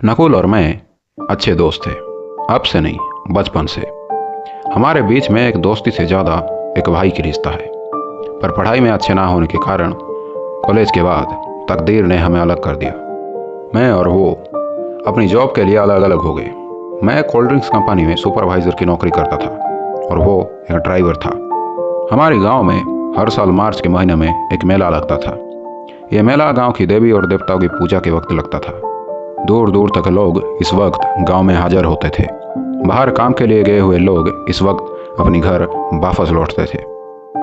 नकुल और मैं अच्छे दोस्त थे। अब से नहीं, बचपन से। हमारे बीच में एक दोस्ती से ज़्यादा एक भाई की रिश्ता है। पर पढ़ाई में अच्छे ना होने के कारण कॉलेज के बाद तकदीर ने हमें अलग कर दिया। मैं और वो अपनी जॉब के लिए अलग अलग हो गए। मैं कोल्ड ड्रिंक्स कंपनी में सुपरवाइज़र की नौकरी करता था और वो एक ड्राइवर था। हमारे गांव में हर साल मार्च के महीने में एक मेला लगता था। यह मेला गांव की देवी और देवताओं की पूजा के वक्त लगता था। दूर दूर तक लोग इस वक्त गांव में हाजिर होते थे। बाहर काम के लिए गए हुए लोग इस वक्त अपनी घर वापस लौटते थे।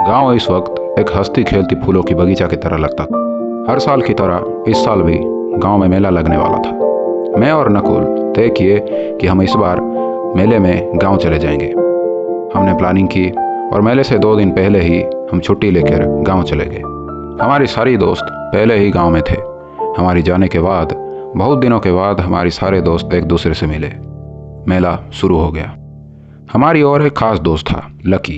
गांव इस वक्त एक हंसती खेलती फूलों की बगीचा की तरह लगता था। हर साल की तरह इस साल भी गांव में मेला लगने वाला था। मैं और नकुल तय किए कि हम इस बार मेले में गांव चले जाएंगे। हमने प्लानिंग की और मेले से 2 दिन पहले ही हम छुट्टी लेकर गांव चले गए। हमारी सारी दोस्त पहले ही गांव में थे। हमारी जाने के बाद बहुत दिनों के बाद हमारे सारे दोस्त एक दूसरे से मिले। मेला शुरू हो गया। हमारी और एक खास दोस्त था, लकी।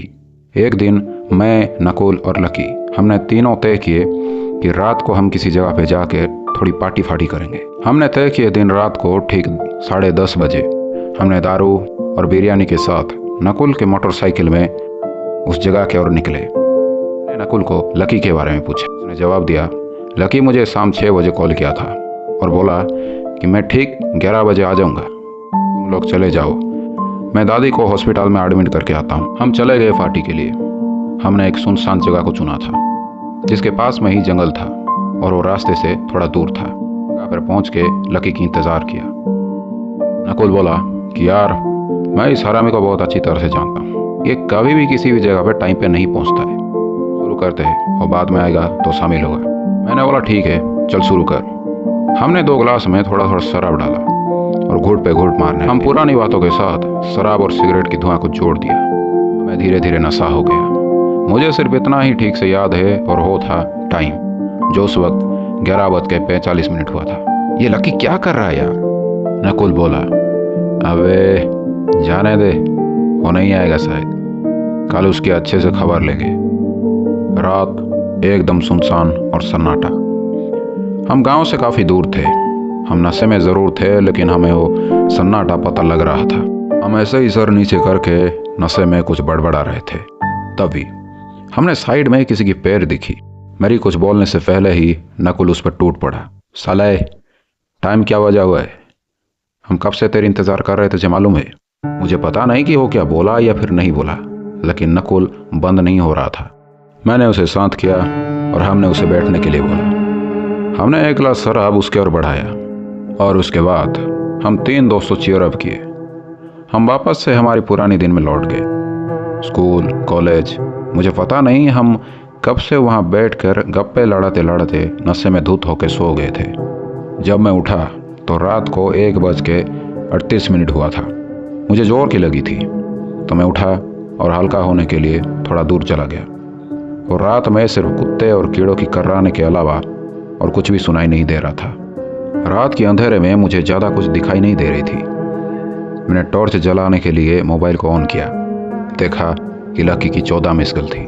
एक दिन मैं, नकुल और लकी हमने तीनों तय किए कि रात को हम किसी जगह पे जाके थोड़ी पार्टी फार्टी करेंगे। हमने तय किए दिन रात को ठीक 10:30 बजे हमने दारू और बिरयानी के साथ नकुल के मोटरसाइकिल में उस जगह की ओर निकले। मैंने नकुल को लकी के बारे में पूछा। उसने जवाब दिया, लकी मुझे शाम 6 बजे कॉल किया था और बोला कि मैं ठीक 11 बजे आ जाऊंगा, तुम लोग चले जाओ, मैं दादी को हॉस्पिटल में एडमिट करके आता हूँ। हम चले गए पार्टी के लिए। हमने एक सुनसान जगह को चुना था जिसके पास में ही जंगल था और वो रास्ते से थोड़ा दूर था। वहाँ पर पहुँच के लकी की इंतज़ार किया। नकुल बोला कि यार, मैं इस हरामी को बहुत अच्छी तरह से जानता हूँ, ये कभी भी किसी भी जगह पर टाइम पे नहीं पहुँचता है। शुरू करते हैं और बाद में आएगा तो शामिल होगा। मैंने बोला ठीक है, चल शुरू कर। हमने 2 गिलास में थोड़ा थोड़ा शराब डाला और घूंट पे घूंट मारने हम पुरानी बातों के साथ शराब और सिगरेट की धुआं को जोड़ दिया। मैं धीरे धीरे नशा हो गया। मुझे सिर्फ इतना ही ठीक से याद है और वो था टाइम, जो उस वक्त 11:45 हुआ था। ये लकी क्या कर रहा है यार? नकुल बोला, अबे जाने दे, वो नहीं आएगा शायद, कल उसकी अच्छे से खबर लेंगे। रात एकदम सुनसान और सन्नाटा। हम गांव से काफ़ी दूर थे। हम नशे में ज़रूर थे लेकिन हमें वो सन्नाटा पता लग रहा था। हम ऐसे ही सर नीचे करके नशे में कुछ बड़बड़ा रहे थे। तभी हमने साइड में किसी की पैर दिखी। मेरी कुछ बोलने से पहले ही नकुल उस पर टूट पड़ा। साले, टाइम क्या बजा हुआ है? हम कब से तेरी इंतज़ार कर रहे थे, तुझे मालूम है? मुझे पता नहीं कि वो क्या बोला या फिर नहीं बोला, लेकिन नकुल बंद नहीं हो रहा था। मैंने उसे शांत किया और हमने उसे बैठने के लिए बोला। हमने 1 गिलास शराब उसके ओर बढ़ाया और उसके बाद हम 3 दोस्तों चीयर अप किए। हम वापस से हमारी पुरानी दिन में लौट गए। स्कूल, कॉलेज, मुझे पता नहीं हम कब से वहाँ बैठकर गप्पे लड़ाते लड़ाते नशे में धुत होकर सो गए थे। जब मैं उठा तो रात को 1:38 हुआ था। मुझे जोर की लगी थी तो मैं उठा और हल्का होने के लिए थोड़ा दूर चला गया। और रात में सिर्फ कुत्ते और कीड़ों की कर्राने के अलावा और कुछ भी सुनाई नहीं दे रहा था। रात के अंधेरे में मुझे ज़्यादा कुछ दिखाई नहीं दे रही थी। मैंने टॉर्च जलाने के लिए मोबाइल को ऑन किया। देखा कि लकी की 14 मिस कॉल थी।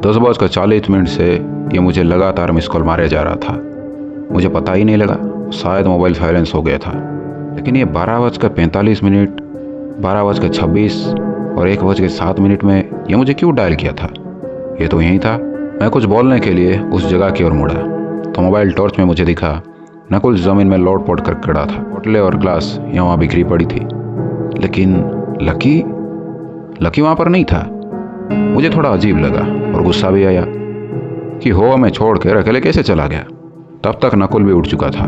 10:40 से ये मुझे लगातार मिस कॉल मारे जा रहा था। मुझे पता ही नहीं लगा, शायद मोबाइल साइलेंस हो गया था। लेकिन ये 12:45, 12:26 और 1:07 में ये मुझे क्यों डायल किया था? ये तो यही था। मैं कुछ बोलने के लिए उस जगह की ओर मुड़ा तो मोबाइल टॉर्च में मुझे दिखा नकुल ज़मीन में लौट पोट कर खड़ा था। बोतलें और ग्लास यहाँ बिखरी पड़ी थी, लेकिन लकी वहाँ पर नहीं था। मुझे थोड़ा अजीब लगा और गुस्सा भी आया कि हो मैं छोड़ कर अकेले कैसे चला गया। तब तक नकुल भी उठ चुका था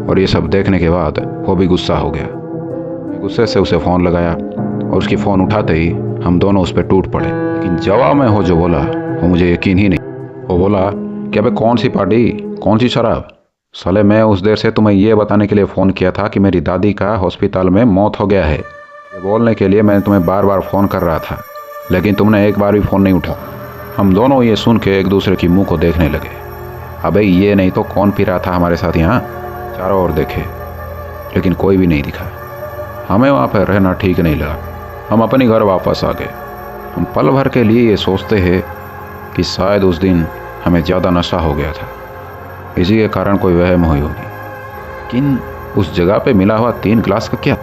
और ये सब देखने के बाद वो भी गुस्सा हो गया। गुस्से से उसे फ़ोन लगाया और उसकी फ़ोन उठाते ही हम दोनों उस पर टूट पड़े। लेकिन जवाब में हो जो बोला वो मुझे यकीन ही नहीं। वो बोला कि अबे कौन सी पार्टी, कौन सी शराब? साले, मैं उस देर से तुम्हें ये बताने के लिए फ़ोन किया था कि मेरी दादी का हॉस्पिटल में मौत हो गया है। ये बोलने के लिए मैंने तुम्हें बार बार फ़ोन कर रहा था, लेकिन तुमने एक बार भी फ़ोन नहीं उठा। हम दोनों ये सुन के एक दूसरे की मुंह को देखने लगे। अबे ये नहीं तो कौन पी रहा था हमारे साथ यहाँ? चारों ओर देखे लेकिन कोई भी नहीं दिखा। हमें वहाँ पर रहना ठीक नहीं लगा। हम अपने घर वापस आ गए। हम पल भर के लिए ये सोचते हैं कि शायद उस दिन हमें ज़्यादा नशा हो गया था, इसी के कारण कोई वहम हुई होगी। लेकिन उस जगह पे मिला हुआ 3 गिलास का क्या?